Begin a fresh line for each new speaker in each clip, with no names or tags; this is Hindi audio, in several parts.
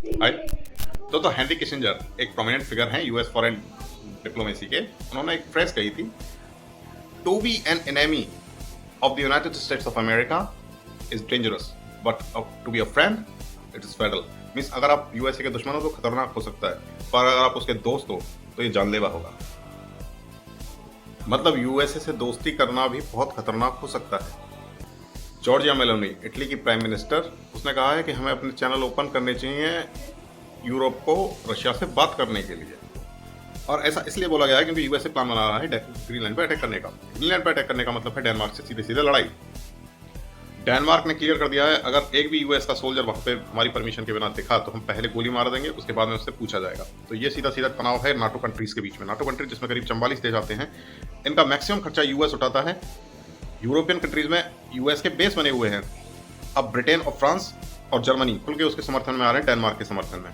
हाय। तो हेनरी किसिंजर एक प्रोमिनेंट फिगर हैं यूएस फॉरेन डिप्लोमेसी के। उन्होंने एक फ्रेज कही थी, to be an enemy of the United States of America is dangerous but to be a friend it is federal. Means अगर आप यूएसए के दुश्मन हो तो खतरनाक हो सकता है, पर अगर आप उसके दोस्त हो तो ये जानलेवा होगा। मतलब यूएसए से दोस्ती करना भी बहुत खतरनाक हो सकता है। जॉर्जिया मेलोनी, इटली की प्राइम मिनिस्टर, उसने कहा है कि हमें अपने चैनल ओपन करने चाहिए यूरोप को रशिया से बात करने के लिए। और ऐसा इसलिए बोला गया है क्योंकि यूएसए प्लान बना रहा है ग्रीनलैंड पर अटैक करने का। ग्रीनलैंड पर अटैक करने का मतलब है डेनमार्क से सीधे सीधे लड़ाई। डेनमार्क ने क्लियर कर दिया है, अगर एक भी यूएस का सोल्जर वहां पे हमारी परमिशन के बिना दिखा तो हम पहले गोली मार देंगे, उसके बाद में उससे पूछा जाएगा। तो ये सीधा सीधा तनाव है नाटो कंट्रीज के बीच में। नाटो कंट्रीज जिसमें करीब 44 देश आते हैं, इनका मैक्सिमम खर्चा यूएस उठाता है। यूरोपियन कंट्रीज में यूएस के बेस बने हुए हैं। अब ब्रिटेन और फ्रांस और जर्मनी खुल के उसके समर्थन में आ रहे हैं, डेनमार्क के समर्थन में।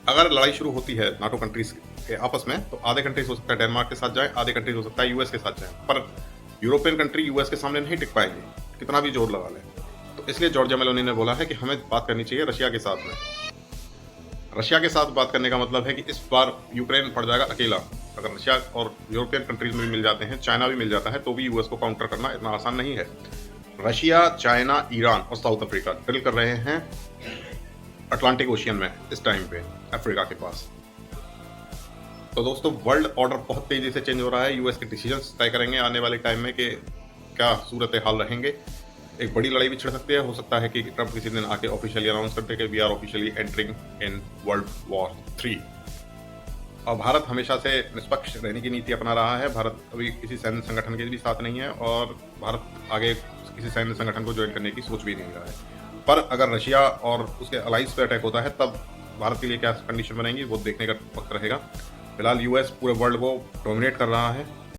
अगर लड़ाई शुरू होती है नाटो कंट्रीज के आपस में, तो आधे कंट्रीज हो सकता है डेनमार्क के साथ जाए, आधे कंट्रीज हो सकता है यूएस के साथ जाए, पर यूरोपियन कंट्री यूएस के सामने नहीं टिक पाएंगे, कितना भी जोर लगा लें। तो इसलिए जॉर्जिया मेलोनी ने बोला है कि हमें बात करनी चाहिए रशिया के साथ में। रशिया के साथ बात करने का मतलब है कि इस बार यूक्रेन पड़ जाएगा अकेला। अगर रशिया और यूरोपियन कंट्रीज में भी मिल जाते हैं, चाइना भी मिल जाता है, तो भी यूएस को काउंटर करना इतना आसान नहीं है। रशिया, चाइना, ईरान और साउथ अफ्रीका ड्रिल कर रहे हैं अटलांटिक ओशियन में इस टाइम पे, अफ्रीका के पास। तो दोस्तों, वर्ल्ड ऑर्डर बहुत तेजी से चेंज हो रहा है। यूएस के डिसीजंस तय करेंगे आने वाले टाइम में कि क्या सूरत हाल रहेंगे। एक बड़ी लड़ाई भी छिड़ सकती है। हो सकता है कि ट्रंप किसी दिन आके ऑफिशियली अनाउंस करते कि we are officially entering in world war 3। और भारत हमेशा से निष्पक्ष रहने की नीति अपना रहा है। भारत अभी किसी सैन्य संगठन के भी साथ नहीं है और भारत आगे किसी सैन्य संगठन को ज्वाइन करने की सोच भी नहीं रहा है। पर अगर रशिया और उसके अलाइंस पे अटैक होता है, तब भारत के लिए क्या कंडीशन बनेंगी वो देखने का वक्त रहेगा। फिलहाल यूएस पूरे वर्ल्ड को डोमिनेट कर रहा है।